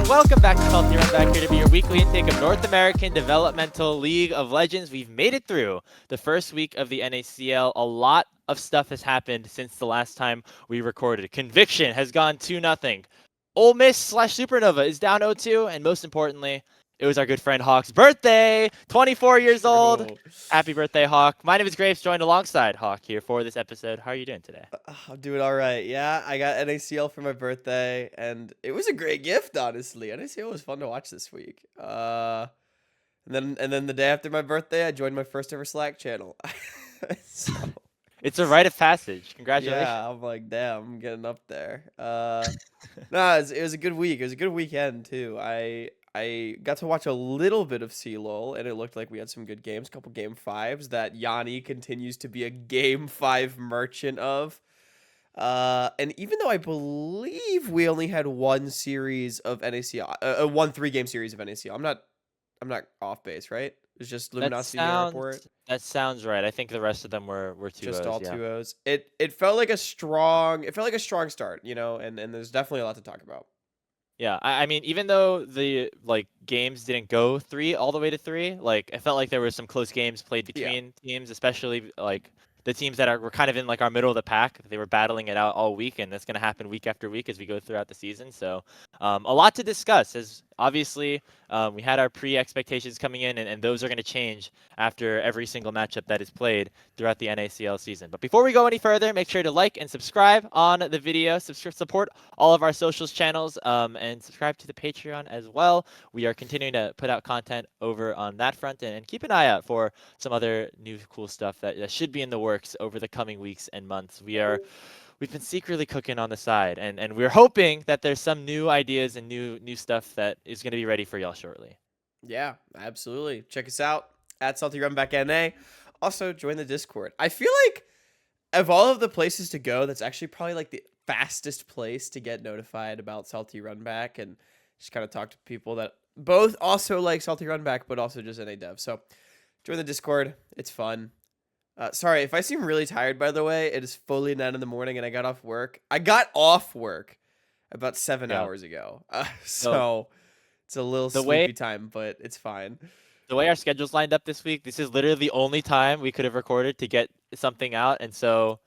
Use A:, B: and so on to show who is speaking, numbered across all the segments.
A: welcome back to Healthy Runback, here to be your weekly intake of North American Developmental League of Legends. We've made it through the first week of the NACL. A lot of stuff has happened since the last time we recorded. Conviction has gone 2-0. Old Miss slash Supernova is down 0-2, and most importantly, it was our good friend Hawk's birthday. 24 years old.
B: True.
A: Happy birthday, Hawk. My name is Graves, joined alongside Hawk here for this episode. How are you doing today?
B: I'm doing all right. Yeah, I got NACL for my birthday, and it was a great gift, honestly. NACL was fun to watch this week. And then the day after my birthday, I joined my first ever Slack channel. So,
A: It's a rite of passage. Congratulations.
B: yeah, I'm like, damn, I'm getting up there. No, it was a good week. It was a good weekend too. I got to watch a little bit of CLOL, and it looked like we had some good games, a couple game fives that Yanni continues to be a game five merchant of. And even though I believe we only had one series of NACL, one 3-game series of NACL, I'm not off base, right? It's just Luminosity and Airport,
A: That sounds right. I think the rest of them were 2-0s,
B: just all
A: yeah.
B: 2-0s. It felt like a strong start, and there's definitely a lot to talk about.
A: Yeah, I mean, even though the games didn't go all the way to 3, I felt like there were some close games played between teams, especially the teams that were kind of in our middle of the pack. They were battling it out all week, and that's going to happen week after week as we go throughout the season. So a lot to discuss. As obviously we had our pre-expectations coming in, and those are going to change after every single matchup that is played throughout the NACL season. But before we go any further, make sure to like and subscribe on the video. Support all of our socials channels, and subscribe to the Patreon as well. We are continuing to put out content over on that front, and keep an eye out for some other new cool stuff that should be in the works over the coming weeks and months. We've been secretly cooking on the side, and we're hoping that there's some new ideas and new stuff that is going to be ready for y'all shortly.
B: Yeah, absolutely. Check us out at Salty Runback NA. Also, join the Discord. I feel like of all of the places to go, that's actually probably like the fastest place to get notified about Salty Runback and just kind of talk to people that both also like Salty Runback, but also just NA Dev. So join the Discord. It's fun. Sorry, if I seem really tired, by the way, it is fully 9 in the morning and I got off work. I got off work about 7 hours ago. So it's a little sleepy time, but it's fine.
A: The way our schedule's lined up this week, this is literally the only time we could have recorded to get something out. And so,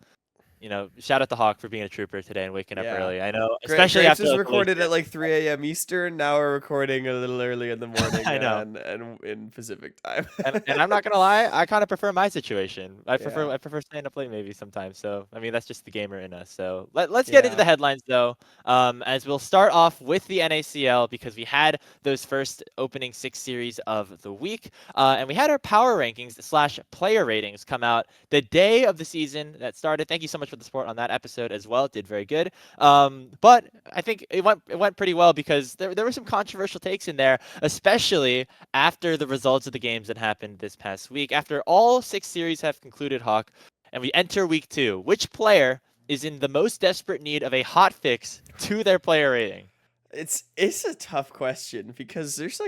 A: shout out to Hawk for being a trooper today and waking up early. I know, especially
B: Graves
A: after
B: was recorded at like 3 a.m. Eastern. Now we're recording a little early in the morning.
A: I know.
B: And in Pacific time.
A: and I'm not gonna lie, I kind of prefer my situation. I prefer staying up late maybe sometimes. So I mean, that's just the gamer in us. So let's get into the headlines though. As we'll start off with the NACL, because we had those first opening 6 series of the week, and we had our power rankings / player ratings come out the day of the season that started. Thank you so much for the support on that episode as well. It did very good. But I think it went pretty well, because there were some controversial takes in there, especially after the results of the games that happened this past week. After all 6 series have concluded, Hawk, and we enter week 2, which player is in the most desperate need of a hot fix to their player rating?
B: It's a tough question, because there's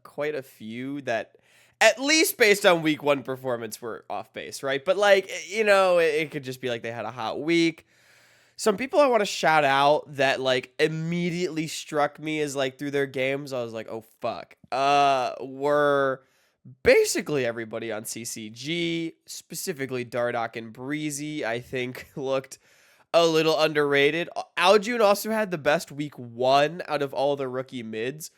B: quite a few that, at least based on week 1 performance, were off base, right? But it could just be like they had a hot week. Some people I want to shout out that immediately struck me as through their games, I was like, oh fuck. Were basically everybody on CCG, specifically Dardoch and Breezy, I think looked a little underrated. Aljun also had the best week 1 out of all the rookie mids.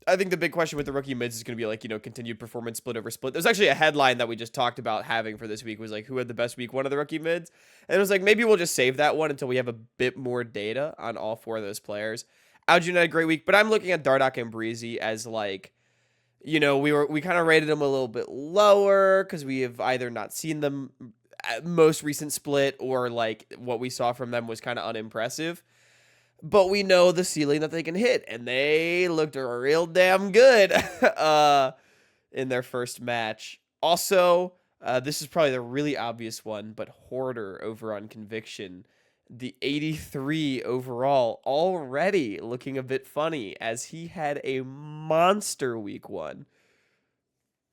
B: I think the big question with the rookie mids is going to be continued performance split over split. There's actually a headline that we just talked about having for this week was who had the best week 1 of the rookie mids. And it was maybe we'll just save that one until we have a bit more data on all 4 of those players. Aljun had a great week, but I'm looking at Dardoch and Breezy as we kind of rated them a little bit lower because we have either not seen them at most recent split, or what we saw from them was kind of unimpressive. But we know the ceiling that they can hit, and they looked real damn good in their first match. Also, this is probably the really obvious one, but Hoarder over on Conviction, the 83 overall, already looking a bit funny as he had a monster week 1.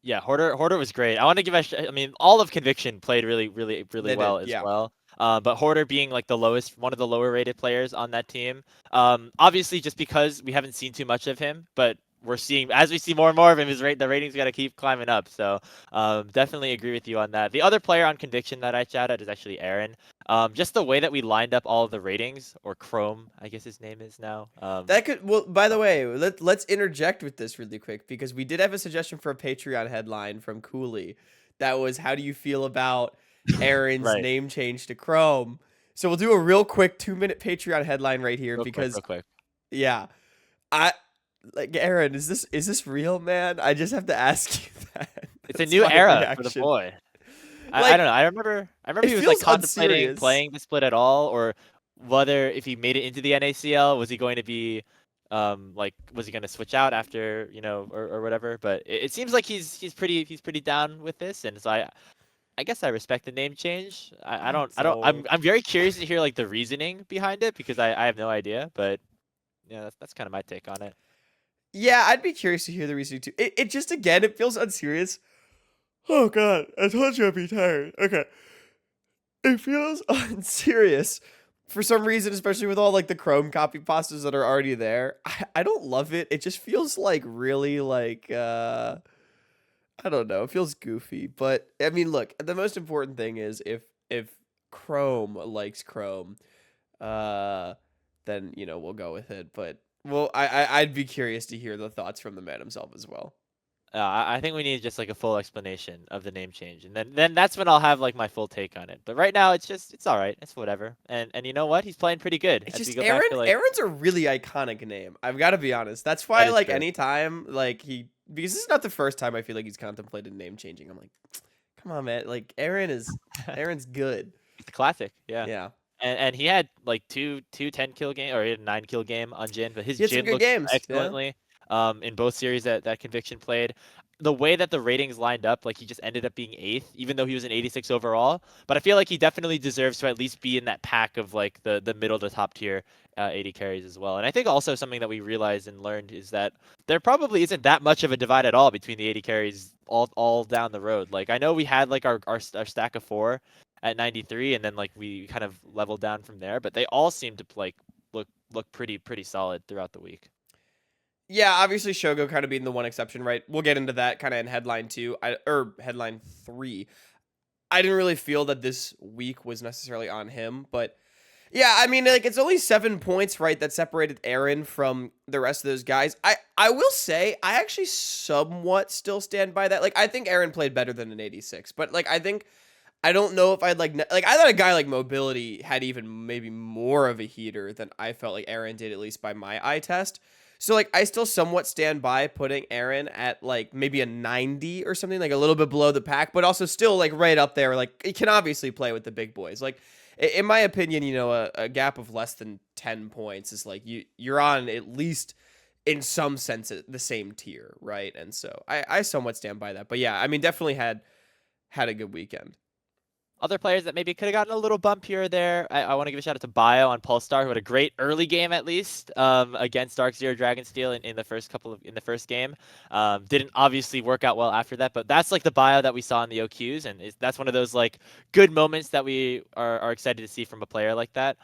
A: Yeah, Hoarder was great. I want to give I mean, all of Conviction played really well as well. But Hoarder being like one of the lower rated players on that team. Obviously just because we haven't seen too much of him, but we're seeing as we see more and more of him, the ratings got to keep climbing up. So definitely agree with you on that. The other player on conviction that I shouted is actually Aaron. Just the way that we lined up all of the ratings, or Chrome, I guess his name is now.
B: That could, well, by the way, let's interject with this really quick, because we did have a suggestion for a Patreon headline from Cooley that was, how do you feel about Aaron's
A: Right.
B: name change to Chrome? So we'll do a real quick 2-minute Patreon headline right here, because
A: Real quick.
B: yeah, I like, Aaron, is this real, man? I just have to ask you that.
A: It's a
B: That's
A: new
B: my
A: era for the
B: reaction.
A: boy. I
B: Like,
A: don't know. I remember
B: it
A: he was like
B: feels
A: contemplating
B: unserious.
A: playing the split at all, or whether if he made it into the NACL, was he going to be like was he going to switch out after, or whatever. But it seems like he's pretty down with this, and so I guess I respect the name change. I'm very curious to hear like the reasoning behind it, because I have no idea, but yeah, that's kind of my take on it.
B: Yeah, I'd be curious to hear the reasoning too. It just, again, it feels unserious. Oh god, I told you I'd be tired. Okay. It feels unserious for some reason, especially with all like the Chrome copy pastas that are already there. I don't love it. It just feels like really like I don't know. It feels goofy. But I mean, look, the most important thing is if Chrome likes Chrome, uh then we'll go with it. But well, I'd be curious to hear the thoughts from the man himself as well.
A: I think we need just like a full explanation of the name change, and then that's when I'll have like my full take on it. But right now, it's all right. It's whatever. And you know what? He's playing pretty good
B: It's
A: as we
B: just
A: go
B: Aaron.
A: back to like
B: Aaron's a really iconic name. I've got to be honest. That's
A: that
B: why,
A: is
B: like,
A: true.
B: anytime, like, because this is not the first time I feel like he's contemplated name changing. I'm like, come on, man. Like, Aaron's good.
A: It's a classic, yeah.
B: Yeah,
A: And he had like two 10-kill game, or he had a 9-kill game on Jin, but his
B: he had some
A: Jin
B: good
A: looked
B: games. Yeah,
A: excellently in both series that Conviction played. The way that the ratings lined up, like he just ended up being 8th, even though he was an 86 overall. But I feel like he definitely deserves to at least be in that pack of like the middle to top tier 80 carries as well. And I think also something that we realized and learned is that there probably isn't that much of a divide at all between the 80 carries all down the road. Like I know we had like our stack of 4 at 93, and then like we kind of leveled down from there, but they all seem to like look pretty solid throughout the week.
B: yeah. Obviously, Shogo kind of being the one exception, right? We'll get into that kind of in headline 2, or headline 3. I didn't really feel that this week was necessarily on him, but yeah, I mean, like, it's only 7 points, right, that separated Aaron from the rest of those guys. I will say, I actually somewhat still stand by that. Like, I think Aaron played better than an 86, but like, I don't know if I'd like I thought a guy like Mobility had even maybe more of a heater than I felt like Aaron did, at least by my eye test. So like, I still somewhat stand by putting Aaron at like maybe a 90 or something, like a little bit below the pack, but also still like right up there. Like, he can obviously play with the big boys. Like, in my opinion, a gap of less than 10 points is like you're on, at least in some sense, the same tier, right? And so I somewhat stand by that. But yeah, I mean, definitely had a good weekend.
A: Other players that maybe could have gotten a little bump here or there. I want to give a shout out to Bio on Pulstar, who had a great early game at least against Dark Zero Dragonsteel in the first game. Didn't obviously work out well after that, but that's like the Bio that we saw in the OQs, and that's one of those like good moments that we are excited to see from a player like that.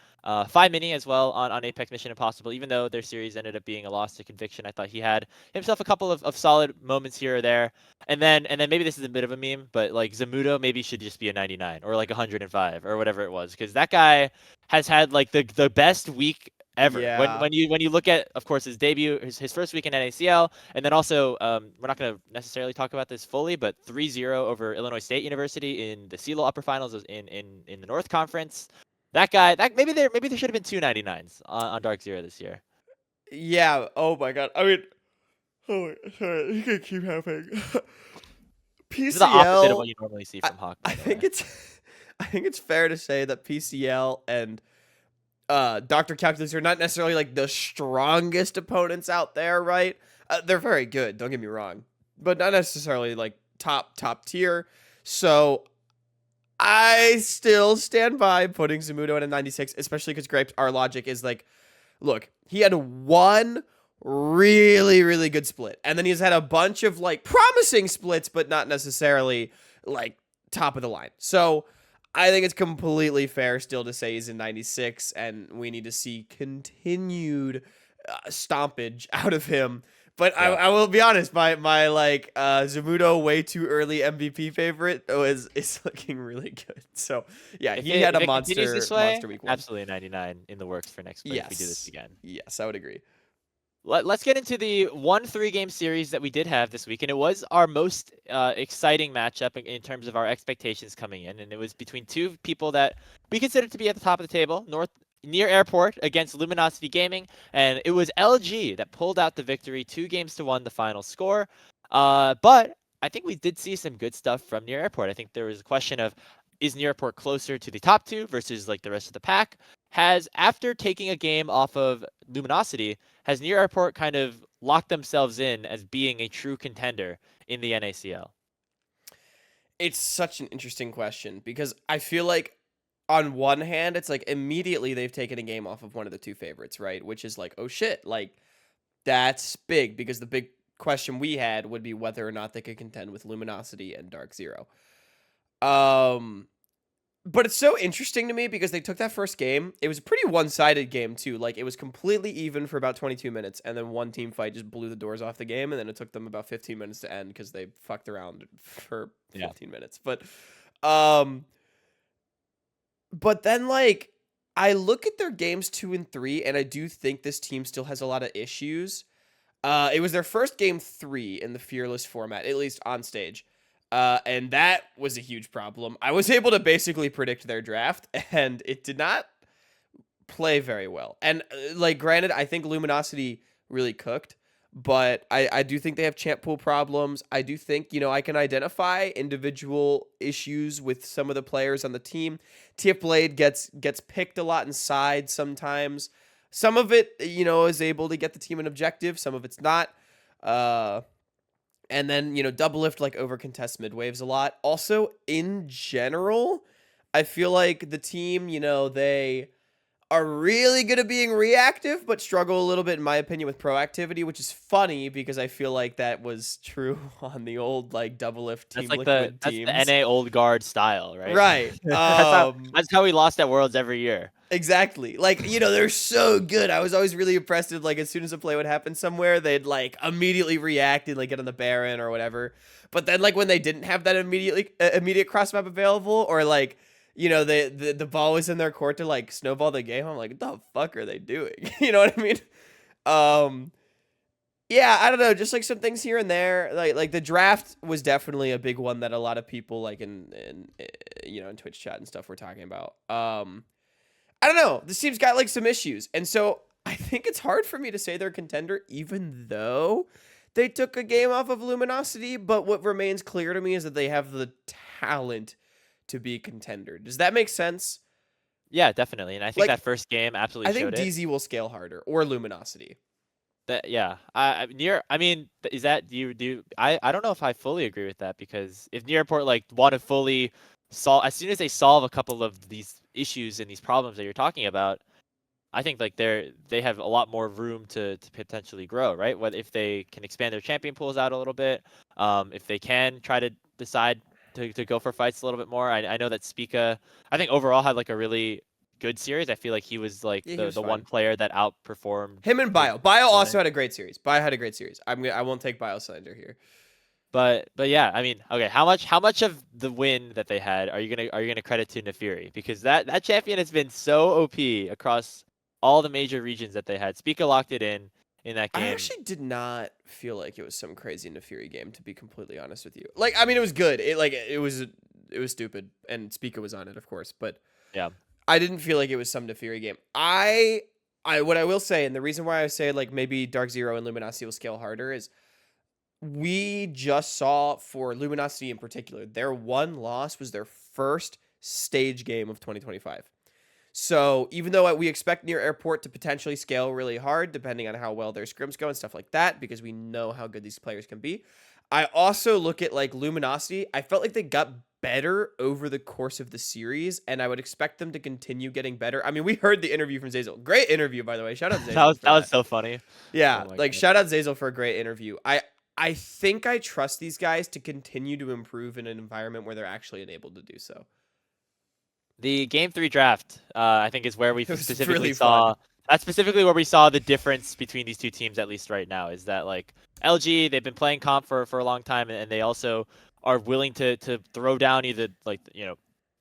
A: Phi Mini as well on Apex Mission Impossible, even though their series ended up being a loss to Conviction. I thought he had himself a couple of solid moments here or there. And then maybe this is a bit of a meme, but like Zamudo maybe should just be a 99 or like 105 or whatever it was, because that guy has had like the best week ever.
B: Yeah.
A: When you look at, of course, his debut, his first week in NACL, and then also we're not going to necessarily talk about this fully, but 3-0 over Illinois State University in the CLOL upper finals in the North Conference. That guy, maybe there should have been 299s on Dark Zero this year.
B: Yeah. Oh my god. I mean, oh wait, sorry, you can keep happening.
A: This is the opposite of
B: PCL.
A: what you normally see from Hawk, by
B: I
A: the
B: think
A: way.
B: it's I think it's fair to say that PCL and Dr. Calculus are not necessarily like the strongest opponents out there, right? They're very good, don't get me wrong, but not necessarily like top tier. So I still stand by putting Zamudo at a 96, especially because Grapes, our logic is like, look, he had one really good split, and then he's had a bunch of like promising splits, but not necessarily like top of the line. So I think it's completely fair still to say he's in 96, and we need to see continued stompage out of him. But
A: Yeah.
B: I will be honest, my like Zamudo way too early MVP favorite is looking really good. So yeah,
A: If
B: he had a
A: it continues this way,
B: monster week 1.
A: absolutely 99 in the works for next play if we do this
B: Yes,
A: again.
B: yes, I would agree.
A: Let's get into the 1 3-game series that we did have this week, and it was our most exciting matchup in terms of our expectations coming in, and it was between two people that we consider to be at the top of the table, near Airport against Luminosity Gaming, and it was LG that pulled out the victory, 2-1, the final score. But I think we did see some good stuff from Near Airport. I think there was a question of, is Near Airport closer to the top two versus like the rest of the pack? After taking a game off of Luminosity, has Near Airport kind of locked themselves in as being a true contender in the NACL?
B: It's such an interesting question because I feel like on one hand, it's like immediately they've taken a game off of one of the two favorites, right? Which is like, oh shit, like that's big because the big question we had would be whether or not they could contend with Luminosity and Dark Zero. But it's so interesting to me because they took that first game. It was a pretty one-sided game too. Like it was completely even for about 22 minutes, and then one team fight just blew the doors off the game, and then it took them about 15 minutes to end because they fucked around for 15 minutes. Um, but then like I look at their games 2 and 3, and I do think this team still has a lot of issues. It was their first game 3 in the Fearless format, at least on stage. And that was a huge problem. I was able to basically predict their draft, and it did not play very well. And like, granted, I think Luminosity really cooked, but I do think they have champ pool problems. I do think, I can identify individual issues with some of the players on the team. TF Blade gets picked a lot inside sometimes. Some of it, is able to get the team an objective. Some of it's not. And then, double lift like over contest mid waves a lot. Also, in general, I feel like the team, they are really good at being reactive, but struggle a little bit, in my opinion, with proactivity, which is funny because I feel like that was true on the old like double lift Team
A: That's like
B: Liquid
A: that's the
B: teams.
A: NA old guard style, right?
B: Right.
A: That's how we lost at Worlds every year.
B: Exactly. Like, they're so good. I was always really impressed with, like, as soon as a play would happen somewhere, they'd, like, immediately react and, like, get on the Baron or whatever. But then, like, when they didn't have that immediate cross map available, or, like, the ball was in their court to, like, snowball the game, I'm like, what the fuck are they doing? You know what I mean? Yeah, I don't know, just, like, some things here and there. Like the draft was definitely a big one that a lot of people, like, in Twitch chat and stuff were talking about. I don't know. This team's got like some issues. And so I think it's hard for me to say they're a contender, even though they took a game off of Luminosity. But what remains clear to me is that they have the talent to be a contender. Does that make sense?
A: Yeah, definitely. And I think
B: Like,
A: that first game absolutely
B: I think
A: showed it.
B: DZ will scale harder, or Luminosity.
A: Yeah. I mean, is that I don't know if I fully agree with that, because if Near Airport like want to fully solve, as soon as they solve a couple of these issues and these problems that you're talking about, I think like they have a lot more room to potentially grow, right? What if they can expand their champion pools out a little bit, if they can try to decide to go for fights a little bit more. I know that Spica, I think overall had like a really good series. I feel like he was like
B: Yeah, he was
A: the one
B: fine.
A: player that outperformed
B: Him and Bio. Bio also had a great series. Bio had a great series. I won't take Bio slander here.
A: But yeah, I mean, okay, how much of the win that they had are you gonna credit to Nefiri? Because that champion has been so OP across all the major regions that they had. Spica locked it in that
B: I
A: game.
B: actually did not feel like it was some crazy Nefiri game, to be completely honest with you. Like, I mean, it was good. It was stupid, and Spica was on it, of course, but
A: Yeah.
B: I didn't feel like it was some Nefiri game. What I will say, and the reason why I say like maybe Dark Zero and Luminosity will scale harder, is we just saw for Luminosity in particular, their one loss was their first stage game of 2025. So even though we expect Near Airport to potentially scale really hard, depending on how well their scrims go and stuff like that, because we know how good these players can be, I also look at like Luminosity. I felt like they got better over the course of the series, and I would expect them to continue getting better. I mean, we heard the interview from Zazel. Great interview, by the way. Shout out Zazel.
A: That was so funny.
B: Yeah,
A: Oh my
B: like
A: God.
B: shout out Zazel for a great interview. I think I trust these guys to continue to improve in an environment where they're actually enabled to do so.
A: The Game 3 draft, I think, is where we
B: It was
A: specifically
B: really fun.
A: saw. That's specifically where we saw the difference between these two teams, at least right now, is that like LG, they've been playing comp for a long time, and they also are willing to throw down either like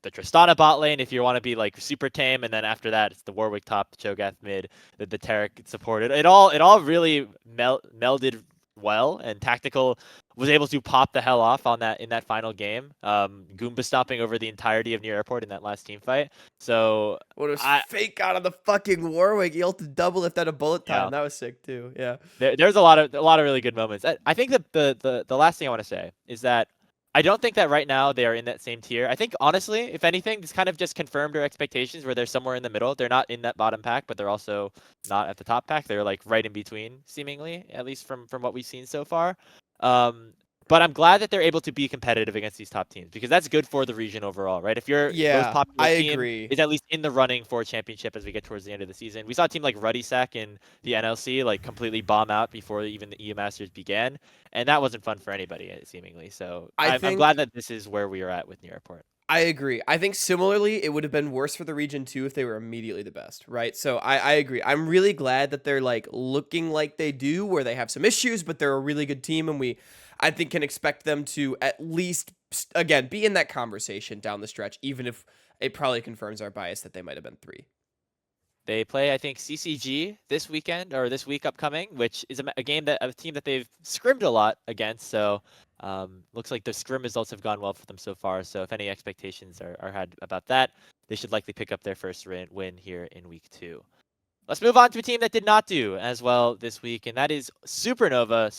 A: the Tristana bot lane if you want to be like super tame, and then after that it's the Warwick top, the Cho'Gath mid, the Taric supported. It all really melded well, and Tactical was able to pop the hell off on that in that final game. Goomba stomping over the entirety of Near Airport in that last team fight. So
B: What was
A: I
B: fake out of the fucking Warwick? He ulted double if that a bullet
A: yeah,
B: time. That was sick too. Yeah.
A: there's a lot of really good moments. I think that the last thing I want to say is that I don't think that right now they are in that same tier. I think honestly, if anything, this kind of just confirmed our expectations where they're somewhere in the middle. They're not in that bottom pack, but they're also not at the top pack. They're like right in between, seemingly, at least from what we've seen so far. Um, but I'm glad that they're able to be competitive against these top teams because that's good for the region overall, right? If your most
B: Yeah,
A: popular
B: I
A: team
B: agree.
A: is at least in the running for a championship as we get towards the end of the season. We saw a team like Ruddy Sack in the NLC like completely bomb out before even the EU Masters began, and that wasn't fun for anybody seemingly. So
B: I
A: I'm glad
B: think
A: that this is where we are at with Near Airport.
B: I agree. I think similarly, it would have been worse for the region too if they were immediately the best, right? So I agree. I'm really glad that they're like looking like they do, where they have some issues, but they're a really good team, and I think, can expect them to at least again be in that conversation down the stretch, even if it probably confirms our bias that they might have been 3.
A: They play, I think, CCG this weekend or this week upcoming, which is a game that a team that they've scrimmed a lot against. So looks like the scrim results have gone well for them so far. So if any expectations are had about that, they should likely pick up their first win here in week 2. Let's move on to a team that did not do as well this week, and that is Supernova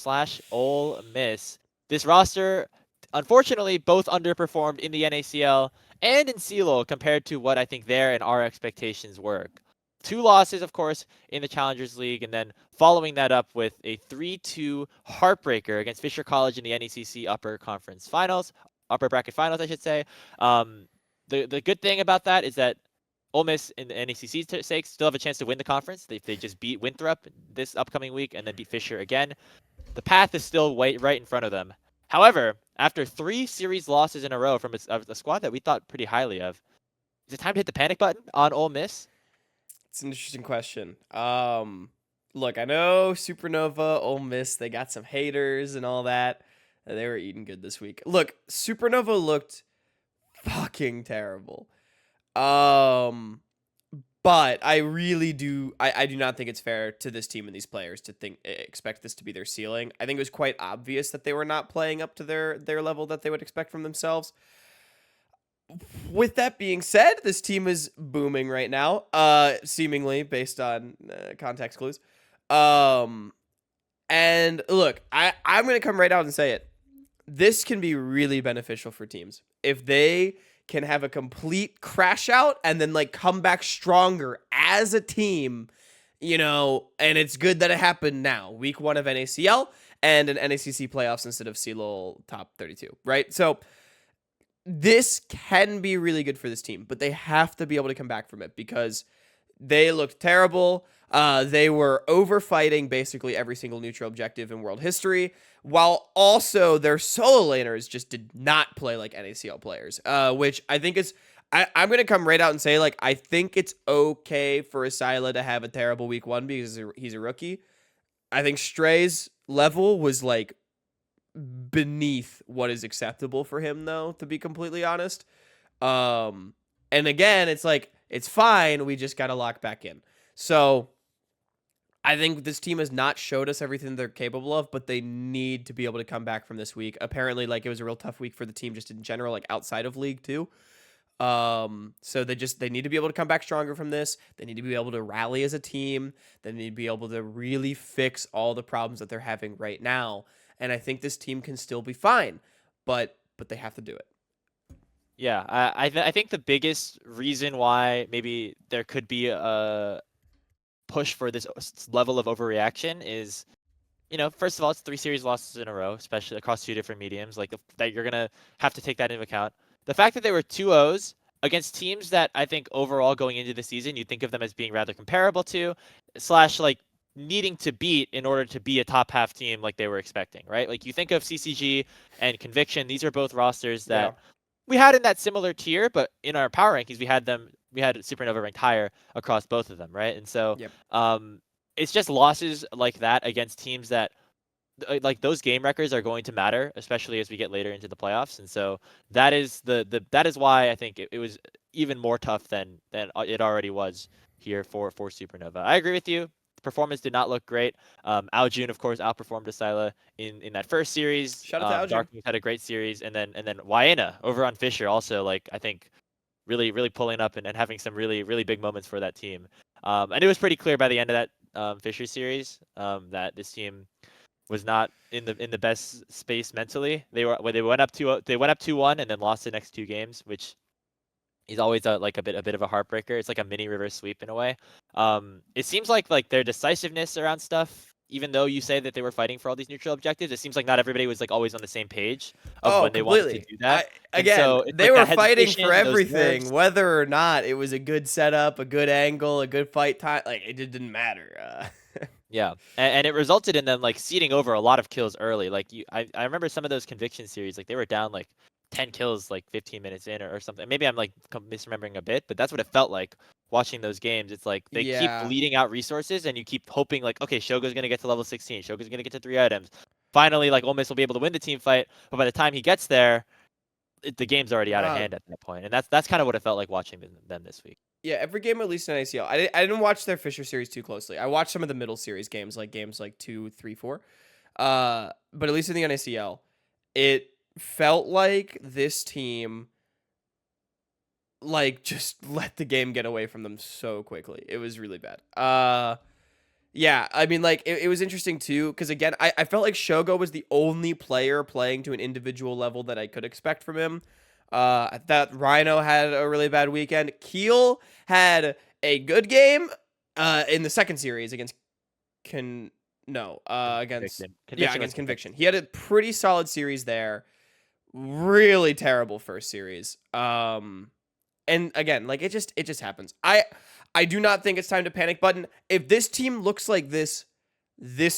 A: / Old Miss. This roster, unfortunately, both underperformed in the NACL and in CLOL compared to what I think their and our expectations were. 2 losses, of course, in the Challengers League, and then following that up with a 3-2 heartbreaker against Fisher College in the NECC upper bracket finals, I should say. The good thing about that is that Ole Miss, in the NECC's sake, still have a chance to win the conference. They just beat Winthrop this upcoming week and then beat Fisher again. The path is still right in front of them. However, after 3 series losses in a row from a squad that we thought pretty highly of, is it time to hit the panic button on Ole Miss?
B: It's an interesting question. Look, I know Supernova, Ole Miss, they got some haters and all that. They were eating good this week. Look, Supernova looked fucking terrible. But I really do. I do not think it's fair to this team and these players to expect this to be their ceiling. I think it was quite obvious that they were not playing up to their level that they would expect from themselves. With that being said, this team is booming right now, seemingly based on context clues. And look, I'm gonna come right out and say it. This can be really beneficial for teams if they can have a complete crash out and then like come back stronger as a team, and it's good that it happened now, week 1 of NACL and an NACC playoffs instead of CLOL top 32, right? So this can be really good for this team, but they have to be able to come back from it because they looked terrible. They were overfighting basically every single neutral objective in world history, while also their solo laners just did not play like NACL players, which I think is... I'm going to come right out and say, like, I think it's okay for Asila to have a terrible week 1 because he's a rookie. I think Stray's level was, like, beneath what is acceptable for him, though, to be completely honest. And again, it's like, it's fine. We just got to lock back in. So I think this team has not showed us everything they're capable of, but they need to be able to come back from this week. Apparently, like, it was a real tough week for the team just in general, like outside of league too. So they need to be able to come back stronger from this. They need to be able to rally as a team. They need to be able to really fix all the problems that they're having right now. And I think this team can still be fine, but they have to do it.
A: Yeah, I think the biggest reason why maybe there could be a push for this level of overreaction is, first of all, it's 3 series losses in a row, especially across 2 different mediums. Like that, you're gonna have to take that into account. The fact that they were 2-0s against teams that I think overall going into the season, you think of them as being rather comparable to, / like needing to beat in order to be a top half team like they were expecting, right? Like you think of CCG and Conviction, these are both rosters that we had in that similar tier, but in our power rankings, we had Supernova ranked higher across both of them, right? And so,
B: Yep.
A: it's just losses like that against teams that like those game records are going to matter, especially as we get later into the playoffs. And so that is that is why I think it was even more tough than it already was here for Supernova. I agree with you. The performance did not look great. Aljun, of course, outperformed Asila in that first series.
B: Shout out to Aljun.
A: Darkness had a great series, and then Wyena over on Fisher also, like, I think really pulling up and having some really big moments for that team. And it was pretty clear by the end of that Fisher series that this team was not in the best space mentally. They went up 2-1 and then lost the next two games, which is always like a bit of a heartbreaker. It's like a mini reverse sweep in a way. It seems like their decisiveness around stuff, even though you say that they were fighting for all these neutral objectives, it seems like not everybody was like always on the same page of
B: Oh,
A: when they wanted to
B: completely.
A: do that. And
B: Again,
A: so it's
B: they
A: like
B: were
A: that
B: fighting for
A: hesitation, those
B: everything,
A: nerves.
B: whether or not it was a good setup, a good angle, a good fight time. Like, it just didn't matter.
A: Yeah, and it resulted in them like seeding over a lot of kills early. Like I remember some of those conviction series, like they were down like 10 kills like 15 minutes in or something. Maybe I'm like misremembering a bit, but that's what it felt like watching those games. It's like they keep
B: Yeah.
A: bleeding out resources, and you keep hoping like, okay, Shogo's gonna get to level 16. Shogo's gonna get to 3 items. Finally, like Old Miss will be able to win the team fight, but by the time he gets there, the game's already out of hand at that point, and that's kind of what it felt like watching them this week.
B: Yeah, every game at least in NACL. I didn't watch their Fisher series too closely. I watched some of the middle series games like 2, 3, 4. But at least in the NACL, it felt like this team like just let the game get away from them so quickly. It was really bad. Yeah, I mean, like, it was interesting, too, because, again, I felt like Shogo was the only player playing to an individual level that I could expect from him. I thought Rhino had a really bad weekend. Keel had a good game in the second series against against
A: Conviction was
B: Conviction. He had a pretty solid series there. Really terrible first series. And again, like, it just happens. I do not think it's time to panic button. If this team looks like this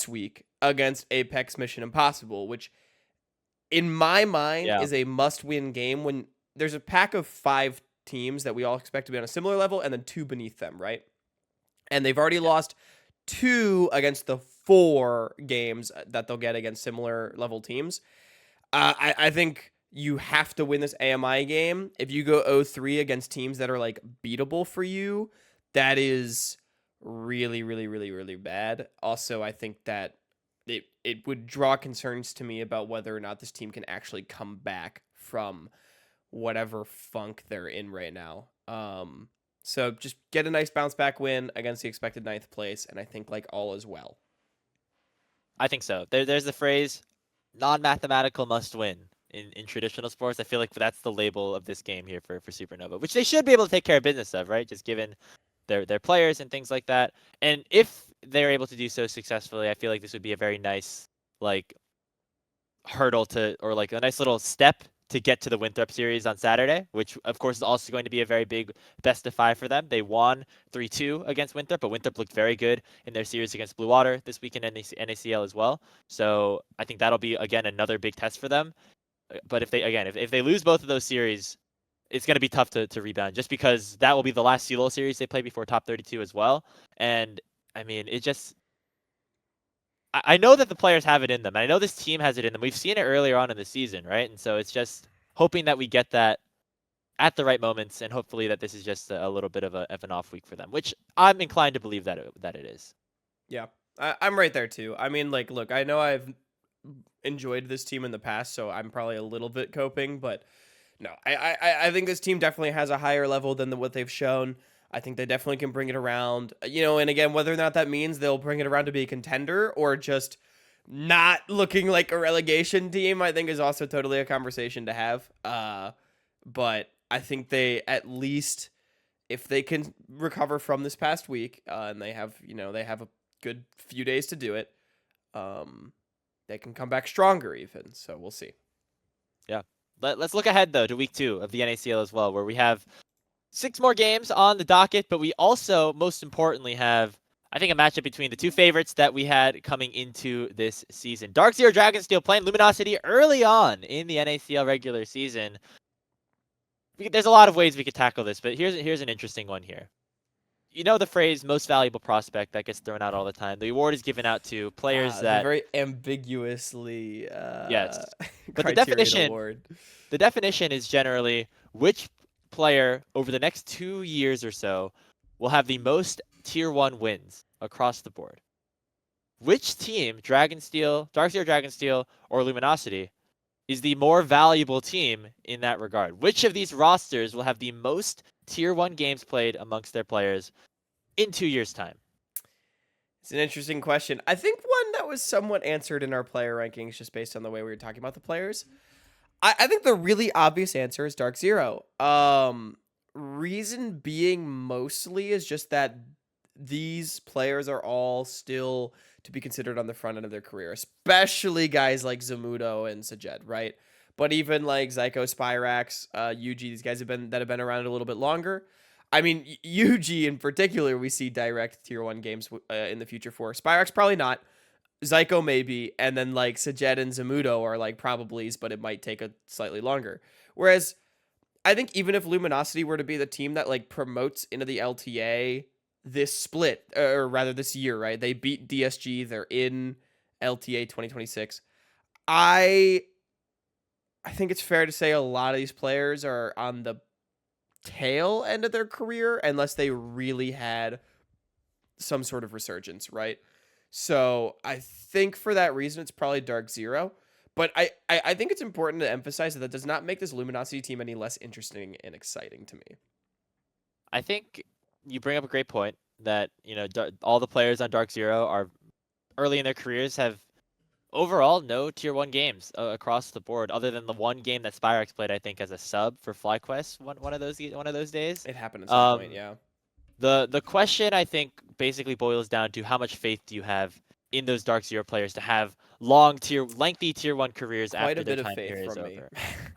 B: week against Apex Mission Impossible, which in my mind
A: Yeah.
B: is a must-win game, when there's a pack of 5 teams that we all expect to be on a similar level and then 2 beneath them, right? And they've already lost 2 against the 4 games that they'll get against similar level teams. I think you have to win this AMI game. If you go 0-3 against teams that are like beatable for you, that is really bad. Also, I think that it would draw concerns to me about whether or not this team can actually come back from whatever funk they're in right now. So just get a nice bounce back win against the expected 9th place, and I think like all is well.
A: I think so. There's the phrase, non-mathematical must win in traditional sports. I feel like that's the label of this game here for Supernova, which they should be able to take care of business of, right? Just given their players and things like that. And if they're able to do so successfully, I feel like this would be a very nice like hurdle to, or like a nice little step to get to the Winthrop series on Saturday, which of course is also going to be a very big best of 5 for them. They won 3-2 against Winthrop, but Winthrop looked very good in their series against Blue Water this weekend in NACL as well. So I think that'll be again another big test for them. But if they lose both of those series, it's going to be tough to rebound, just because that will be the last CLOL series they play before top 32 as well. And I mean, I know that the players have it in them. I know this team has it in them. We've seen it earlier on in the season, right? And so it's just hoping that we get that at the right moments, and hopefully that this is just a little bit of an off week for them, which I'm inclined to believe that it is.
B: Yeah, I'm right there too. I mean, like, look, I know I've enjoyed this team in the past, so I'm probably a little bit coping, but no, I think this team definitely has a higher level than what they've shown. I think they definitely can bring it around, and again, whether or not that means they'll bring it around to be a contender or just not looking like a relegation team, I think is also totally a conversation to have. But I think they, at least if they can recover from this past week, and they have a good few days to do it, they can come back stronger even. So we'll see.
A: Yeah. Let's look ahead though to week 2 of the NACL as well, where we have 6 more games on the docket, but we also, most importantly, have, I think, a matchup between the 2 favorites that we had coming into this season. Dark Zero Dragonsteel playing Luminosity early on in the NACL regular season. there's a lot of ways we could tackle this, but here's an interesting one here. You know the phrase "most valuable prospect" that gets thrown out all the time. The award is given out to players
B: The
A: that,
B: very ambiguously
A: yes, but
B: criterion award.
A: the definition is generally which player over the next 2 years or so will have the most tier 1 wins across the board. Which team, Dragonsteel, Darkseer Dragonsteel, or Luminosity, is the more valuable team in that regard? Which of these rosters will have the most tier 1 games played amongst their players in 2 years' time?
B: It's an interesting question. I think one that was somewhat answered in our player rankings just based on the way we were talking about the players. I think the really obvious answer is Dark Zero. Reason being mostly is just that these players are all still to be considered on the front end of their career, especially guys like Zamudo and Sajed, right? But even like Zyko, Spyrax, UG, these guys have been around a little bit longer. I mean, UG in particular, we see direct tier 1 games in the future for. Spyrax probably not. Zyko maybe, and then like Sajed and Zamudo are like probablys, but it might take a slightly longer. Whereas I think even if Luminosity were to be the team that like promotes into the LTA this split, or rather this year, right? They beat DSG, they're in LTA 2026. I think it's fair to say a lot of these players are on the tail end of their career unless they really had some sort of resurgence, right? So I think for that reason, it's probably Dark Zero. But I think it's important to emphasize that does not make this Luminosity team any less interesting and exciting to me.
A: I think you bring up a great point that, all the players on Dark Zero are early in their careers, have overall no tier 1 games across the board, other than the one game that Spyrax played, I think, as a sub for FlyQuest one of those days.
B: It happened at some point, yeah.
A: The question, I think, basically boils down to how much faith do you have in those Dark Zero players to have lengthy tier 1 careers
B: Quite
A: after
B: a
A: their
B: bit of
A: time
B: faith
A: period is
B: from me.
A: over.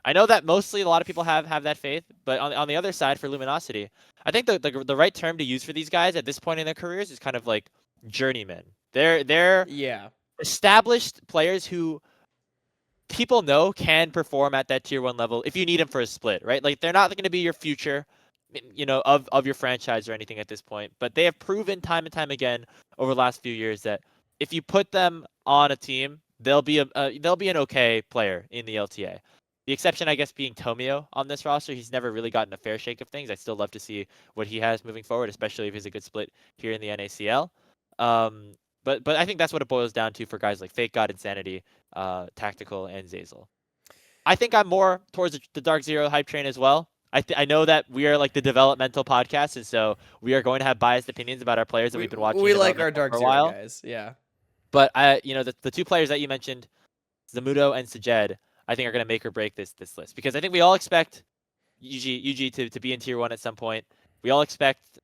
A: I know that mostly a lot of people have that faith, but on the other side for Luminosity, I think the right term to use for these guys at this point in their careers is kind of like journeymen. They're
B: Yeah.
A: established players who people know can perform at that tier 1 level if you need them for a split, right? Like they're not going to be your future, of your franchise or anything at this point, but they have proven time and time again over the last few years that if you put them on a team, they'll be an okay player in the LTA. The exception, I guess, being Tomio on this roster. He's never really gotten a fair shake of things. I'd still love to see what he has moving forward, especially if he's a good split here in the NACL. But I think that's what it boils down to for guys like Fake God, Insanity, Tactical, and Zazel. I think I'm more towards the Dark Zero hype train as well. I know that we are like the developmental podcast, and so we are going to have biased opinions about our players that we've been watching.
B: We like our Dark Zero guys, yeah.
A: But the two players that you mentioned, Zamudo and Sajed, I think are going to make or break this list, because I think we all expect UG to be in tier 1 at some point. We all expect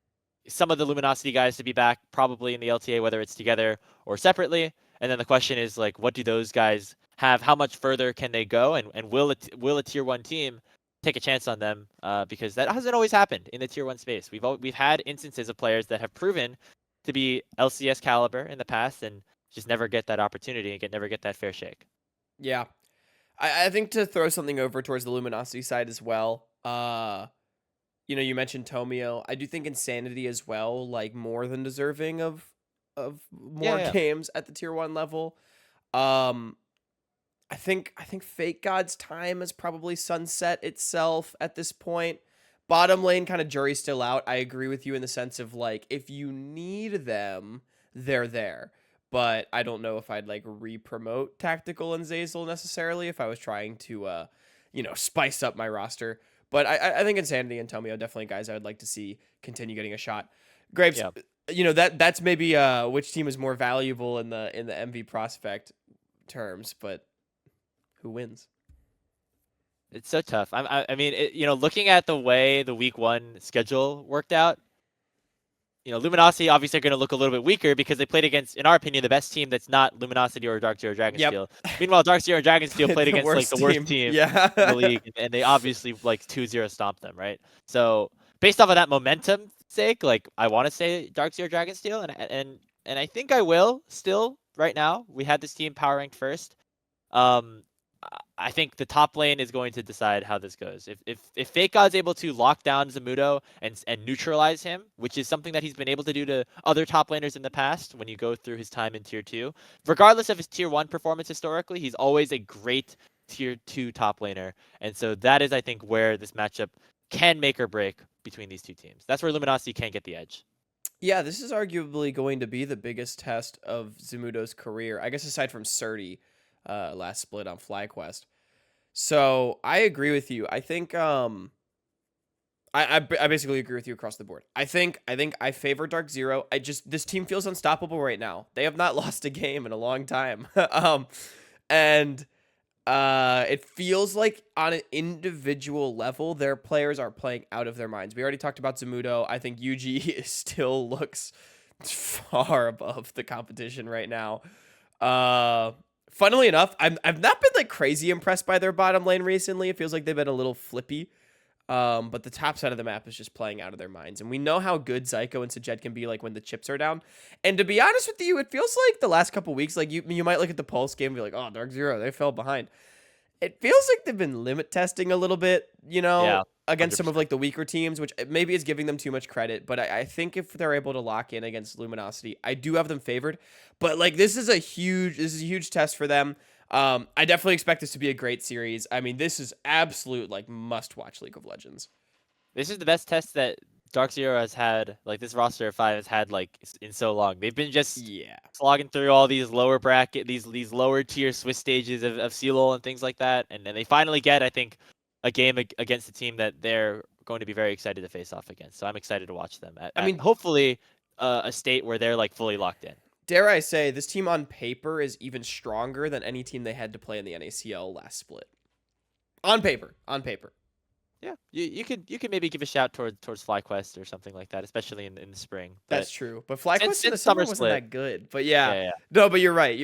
A: some of the Luminosity guys to be back probably in the LTA, whether it's together or separately. And then the question is like, what do those guys have? How much further can they go? And will a tier 1 team take a chance on them? Because that hasn't always happened in the tier 1 space. We've had instances of players that have proven to be LCS caliber in the past and just never get that opportunity and never get that fair shake.
B: Yeah. I think to throw something over towards the Luminosity side as well, you mentioned Tomio. I do think Insanity as well, like more than deserving of more games at the tier 1 level. I think Fake God's time has probably sunset itself at this point. Bottom lane kind of jury's still out. I agree with you in the sense of like if you need them, they're there. But I don't know if I'd like re-promote Tactical and Zazel necessarily if I was trying to spice up my roster. But I think Insanity and Tomio are definitely guys I would like to see continue getting a shot. Graves, that's maybe which team is more valuable in the MV prospect terms, but who wins?
A: It's so tough. I mean, looking at the way the week 1 schedule worked out, Luminosity obviously are going to look a little bit weaker because they played against, in our opinion, the best team that's not Luminosity or Dark Zero Dragonsteel. Yep. Meanwhile, Dark Zero and Dragonsteel played against like the worst team in the league, and they obviously like 2-0 stomped them, right? So based off of that momentum sake, like I want to say Dark Zero Dragonsteel, and I think I will still right now. We had this team power ranked first. I think the top lane is going to decide how this goes. If Fake God's able to lock down Zamudo and neutralize him, which is something that he's been able to do to other top laners in the past when you go through his time in tier 2, regardless of his tier 1 performance historically, he's always a great tier 2 top laner. And so that is, I think, where this matchup can make or break between these two teams. That's where Luminosity can get the edge.
B: Yeah, this is arguably going to be the biggest test of Zamudo's career, I guess, aside from Surdy last split on FlyQuest. So I agree with you. I think I basically agree with you across the board. I favor Dark Zero. This team feels unstoppable right now. They have not lost a game in a long time. And it feels like on an individual level, their players are playing out of their minds. We already talked about Zamudo. I think UG still looks far above the competition right now. Funnily enough, I've not been like crazy impressed by their bottom lane recently. It feels like they've been a little flippy. But the top side of the map is just playing out of their minds. And we know how good Zyko and Sajed can be like when the chips are down. And to be honest with you, it feels like the last couple weeks, like you might look at the Pulse game and be like, oh, Dark Zero, they fell behind. It feels like they've been limit testing a little bit,
A: Yeah,
B: against some of
A: 100%.
B: like the weaker teams, which maybe is giving them too much credit. But I think if they're able to lock in against Luminosity, I do have them favored. But like this is a huge test for them. I definitely expect this to be a great series. I mean, this is absolute like must-watch League of Legends.
A: This is the best test that Dark Zero has had, like this roster of 5 has had like in so long. They've been just
B: Yeah.
A: slogging through all these lower bracket, these lower tier Swiss stages of CLOL and things like that, and then they finally get, I think, a game against a team that they're going to be very excited to face off against. So I'm excited to watch them
B: I mean,
A: hopefully a state where they're like fully locked in.
B: dare I say, this team on paper is even stronger than any team they had to play in the NACL last split. On paper.
A: Yeah, you could maybe give a shout towards FlyQuest or something like that, especially in the spring. But
B: That's true. But FlyQuest in the
A: since
B: summer
A: summer
B: wasn't
A: split,
B: that good. But yeah.
A: yeah.
B: No, but you're right.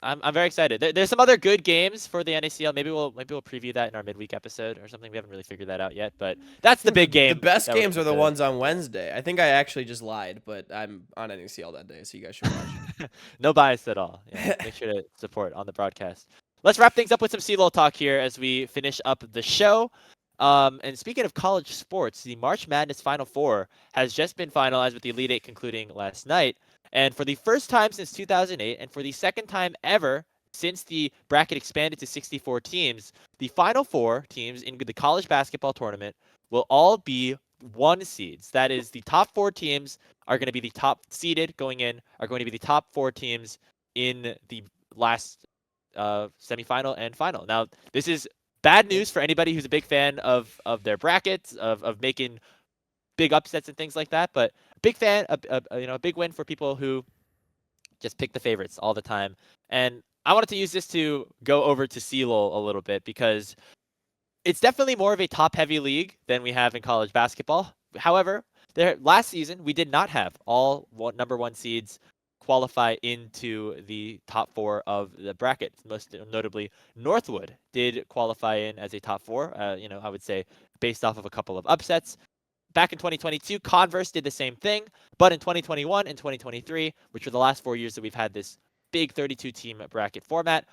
A: I'm very excited. There's some other good games for the NACL. Maybe we'll preview that in our midweek episode or something. We haven't really figured that out yet, but that's the big game.
B: The best
A: that we're
B: games are the
A: gonna-
B: ones on Wednesday. I think I actually just lied, but I'm on NACL that day, so you guys should watch.
A: No bias at all. Yeah, make sure to support on the broadcast. Let's wrap things up with some CLOL talk here as we finish up the show. And speaking of college sports, the March Madness Final Four has just been finalized with the Elite Eight concluding last night. And for the first time since 2008, and for the second time ever since the bracket expanded to 64 teams, the Final Four teams in the college basketball tournament will all be 1 seeds. That is, the top 4 teams are going to be the top seeded going in, are going to be the top 4 teams in the last semifinal and final. Now, this is bad news for anybody who's a big fan of their brackets, of making big upsets and things like that. But big fan, a big win for people who just pick the favorites all the time. And I wanted to use this to go over to CLOL a little bit because it's definitely more of a top-heavy league than we have in college basketball. However, last season we did not have all number 1 seeds qualify into the top 4 of the bracket. Most notably, Northwood did qualify in as a top 4. I would say based off of a couple of upsets. Back in 2022, Converse did the same thing, but in 2021 and 2023, which were the last 4 years that we've had this big 32-team bracket format,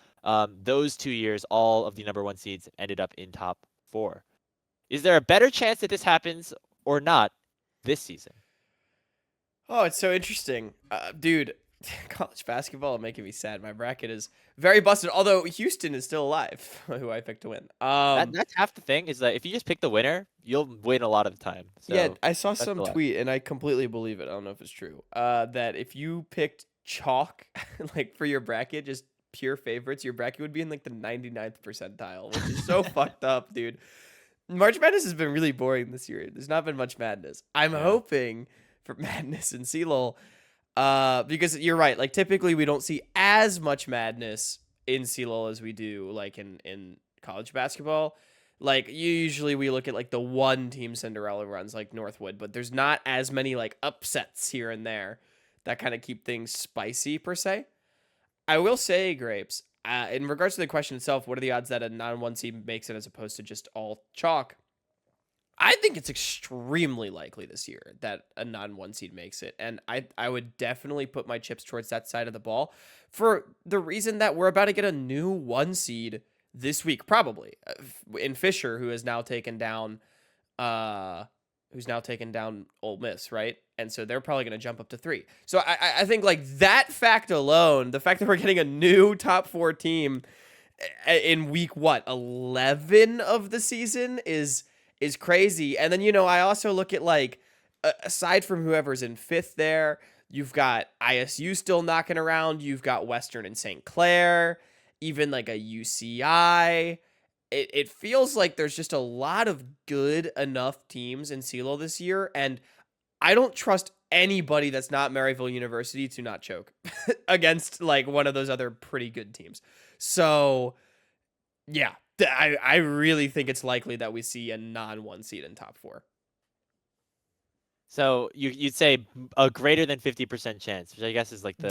A: those 2 years, all of the number 1 seeds ended up in top 4. Is there a better chance that this happens or not this season?
B: Oh, it's so interesting. Dude, college basketball is making me sad. My bracket is very busted, although Houston is still alive, who I picked to win.
A: That's half the thing, is that if you just pick the winner, you'll win a lot of the time. So
B: yeah, I saw
A: that's
B: some
A: a lot.
B: tweet, and I completely believe it. I don't know if it's true. That if you picked chalk, like for your bracket, just pure favorites, your bracket would be in like the 99th percentile, which is so fucked up, dude. March Madness has been really boring this year. There's not been much madness. I'm hoping for madness in CLOL, because you're right. Like typically we don't see as much madness in CLOL as we do like in college basketball. Like usually we look at like the one team Cinderella runs like Northwood, but there's not as many like upsets here and there that kind of keep things spicy per se. I will say, Grapes, in regards to the question itself, what are the odds that a non-1 seed makes it as opposed to just all chalk? I think it's extremely likely this year that a non-1 seed makes it, and I would definitely put my chips towards that side of the ball for the reason that we're about to get a new 1 seed this week, probably in Fisher, uh, who's now taken down Old Miss, right? And so they're probably going to jump up to 3. So I think like that fact alone, the fact that we're getting a new top 4 team in week 11 of the season is crazy. And then I also look at like aside from whoever's in 5th there, you've got ISU still knocking around, you've got Western and St. Clair, even like a UCI. It feels like there's just a lot of good enough teams in CLOL this year, and I don't trust anybody that's not Maryville University to not choke against like one of those other pretty good teams. So yeah, I really think it's likely that we see a non-1 seed in top 4.
A: So you'd say a greater than 50% chance, which I guess is like the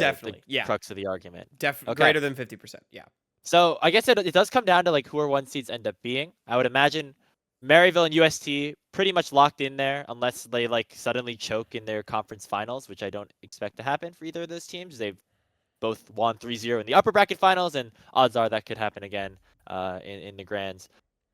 A: crux of the argument.
B: Definitely greater than 50%. Yeah.
A: So I guess it does come down to like who our 1 seeds end up being. I would imagine Maryville and UST pretty much locked in there unless they like suddenly choke in their conference finals, which I don't expect to happen for either of those teams. They've both won 3-0 in the upper bracket finals, and odds are that could happen again in the grands.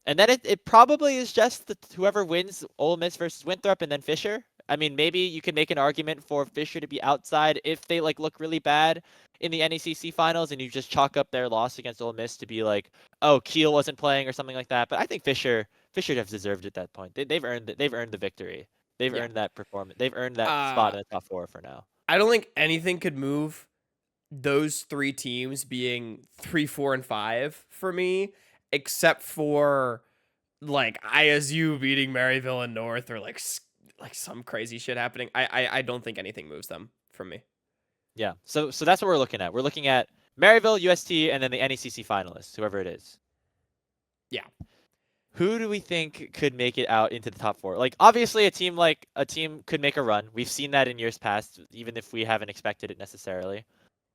A: And then it probably is just whoever wins Ole Miss versus Winthrop and then Fisher. I mean, maybe you could make an argument for Fisher to be outside if they like look really bad in the NECC finals, and you just chalk up their loss against Ole Miss to be like, oh, Kiel wasn't playing or something like that. But I think Fisher have deserved at that point. They've earned it. They've earned the victory. They've earned that performance. They've earned that spot in the top 4 for now.
B: I don't think anything could move those 3 teams being 3, 4, and 5 for me, except for like ISU beating Maryville and North, or like some crazy shit happening. I don't think anything moves them from me.
A: Yeah. So that's what we're looking at. We're looking at Maryville, UST, and then the NECC finalists, whoever it is.
B: Yeah.
A: Who do we think could make it out into the top 4? Like, obviously, a team could make a run. We've seen that in years past, even if we haven't expected it necessarily.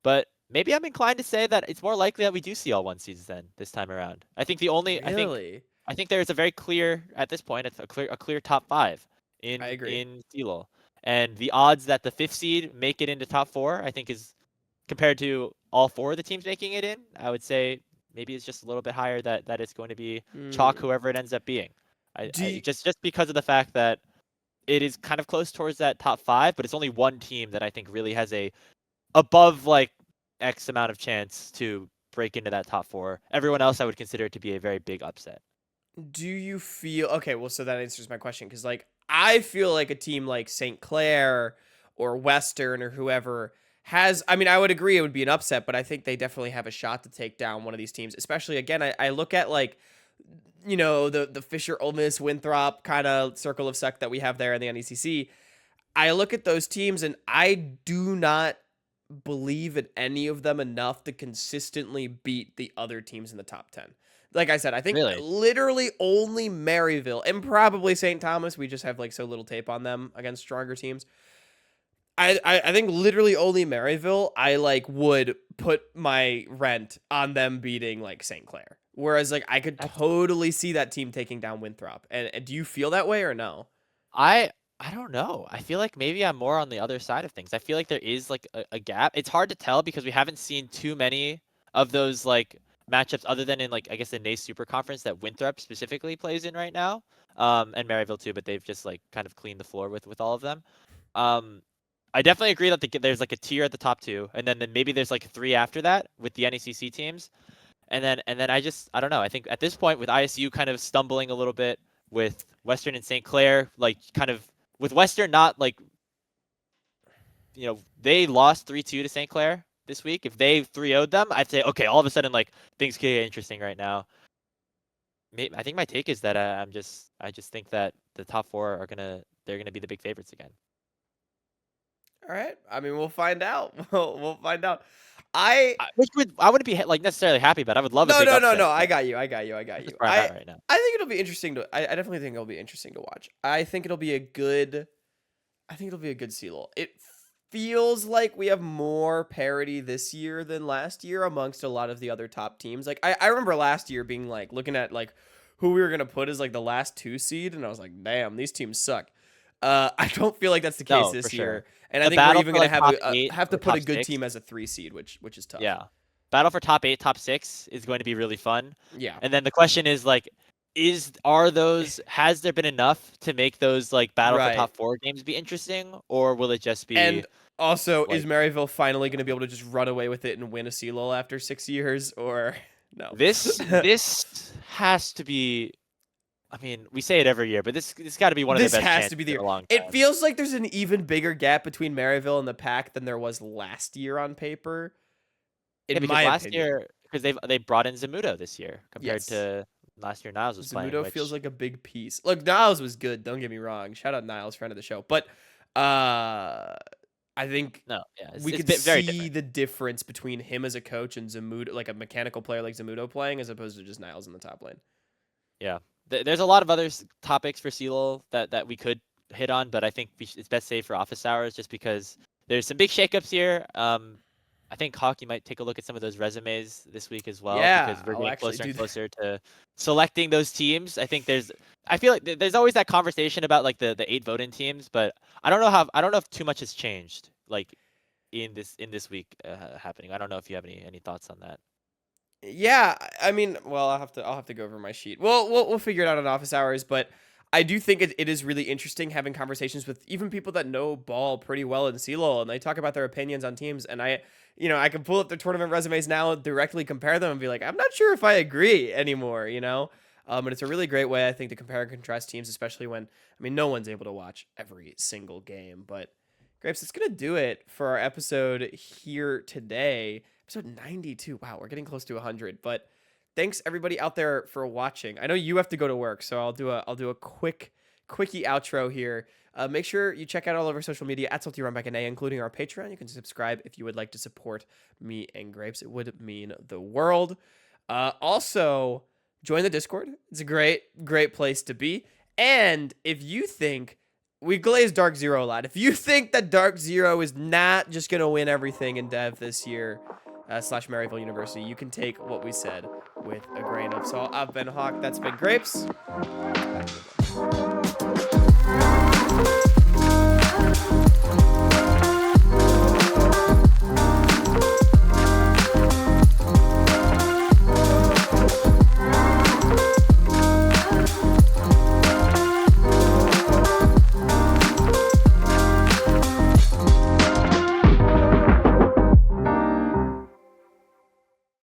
A: But maybe I'm inclined to say that it's more likely that we do see all 1 seeds then this time around. I think I think there's a very clear at this point. It's a clear top 5 in CLOL, and the odds that the 5th seed make it into top 4, I think, is compared to all 4 of the teams making it in. I would say maybe it's just a little bit higher that it's going to be chalk whoever it ends up being. Just because of the fact that it is kind of close towards that top 5, but it's only one team that I think really has a above like X amount of chance to break into that top 4. Everyone else I would consider it to be a very big upset.
B: Do you feel okay? Well, so that answers my question, because like I feel like a team like St. Clair or Western or whoever has. I mean, I would agree it would be an upset, but I think they definitely have a shot to take down one of these teams. Especially again, I look at like the Fisher, Ole Miss, Winthrop kind of circle of suck that we have there in the NECC. I look at those teams and I do not believe in any of them enough to consistently beat the other teams in the top 10. Like I said, I think literally only Maryville and probably St. Thomas. We just have like so little tape on them against stronger teams. I think literally only Maryville I like would put my rent on them beating like St. Clair. Whereas like I could totally see that team taking down Winthrop. And do you feel that way or no?
A: I don't know. I feel like maybe I'm more on the other side of things. I feel like there is like a gap. It's hard to tell because we haven't seen too many of those like matchups other than in like I guess the NACE Super Conference that Winthrop specifically plays in right now, and Maryville too. But they've just like kind of cleaned the floor with all of them. I definitely agree that there's like a tier at the top 2, and then maybe there's like 3 after that with the NECC teams, and then I don't know. I think at this point with ISU kind of stumbling a little bit, with Western and St. Clair like kind of. With Western not like, they lost 3-2 to St. Clair this week. If they 3-0'd them, I'd say, okay, all of a sudden like things could get interesting right now. I think my take is that I just think that the top 4 they're gonna be the big favorites again.
B: All right. I mean, we'll find out. We'll find out.
A: I wouldn't be like necessarily happy, but I would love a big upset.
B: No. I got you. I
A: right now.
B: I think it'll be interesting I definitely think it'll be interesting to watch. I think it'll be a good CLOL. It feels like we have more parity this year than last year amongst a lot of the other top teams. Like I remember last year being like looking at like who we were gonna put as like the last 2 seed, and I was like, damn, these teams suck. I don't feel like that's the case
A: No, for
B: this
A: sure.
B: year, and I
A: The
B: think we're
A: battle
B: even
A: for
B: gonna
A: like top eight
B: have to
A: or
B: put a
A: top
B: good
A: six.
B: team as a 3 seed, which is tough.
A: Yeah. Battle for top 8, top 6 is going to be really fun.
B: Yeah.
A: And then the question is like, has there been enough to make those like battle for
B: Right.
A: top 4 games be interesting, or will it just be
B: And also, is
A: like
B: Maryville finally gonna be able to just run away with it and win a CLOL after 6 years, or no?
A: this has to be? I mean, we say it every year, but this got to be one of their
B: This
A: best
B: has
A: chances
B: to be the
A: in
B: year.
A: a long
B: It
A: time.
B: feels like there's an even bigger gap between Maryville and the pack than there was last year on paper,
A: Yeah,
B: in
A: because
B: my
A: last
B: opinion.
A: year, because they brought in Zamudo this year compared
B: Yes.
A: to last year Niles was playing,
B: Zamudo feels
A: which
B: like a big piece. Look, Niles was good. Don't get me wrong. Shout out Niles, friend of the show. But I think
A: no, yeah,
B: we could
A: very
B: see
A: different.
B: the difference between him as a coach and Zamudo, like a mechanical player like Zamudo playing, as opposed to just Niles in the top lane.
A: Yeah, there's a lot of other topics for CLOL that we could hit on, but I think it's best saved for office hours just because there's some big shakeups here. I think Hawk, you might take a look at some of those resumes this week as well
B: Yeah,
A: because we're
B: I'll
A: getting
B: actually
A: closer
B: do
A: and
B: that.
A: closer to selecting those teams. I feel like there's always that conversation about like the 8 voting teams, but I don't know if too much has changed like in this week happening. I don't know if you have any thoughts on that.
B: Yeah, I mean, well, I'll have to go over my sheet. We'll figure it out on office hours, but I do think it is really interesting having conversations with even people that know ball pretty well in CLOL, and they talk about their opinions on teams. And I can pull up their tournament resumes now, directly compare them, and be like, I'm not sure if I agree anymore. And it's a really great way, I think, to compare and contrast teams, especially when, I mean, no one's able to watch every single game. But Grapes, it's gonna do it for our episode here today. Episode 92. Wow, we're getting close to 100. But thanks everybody out there for watching. I know you have to go to work, so I'll do a quickie outro here. Make sure you check out all of our social media at @SaltyRunbackNA, including our Patreon. You can subscribe if you would like to support me and Grapes. It would mean the world. Also, join the Discord. It's a great place to be. And if you think we glaze Dark Zero a lot, if you think that Dark Zero is not just gonna win everything in Dev this year, / Maryville University, you can take what we said with a grain of salt. I've been Hawk. That's been Grapes. Have a good one.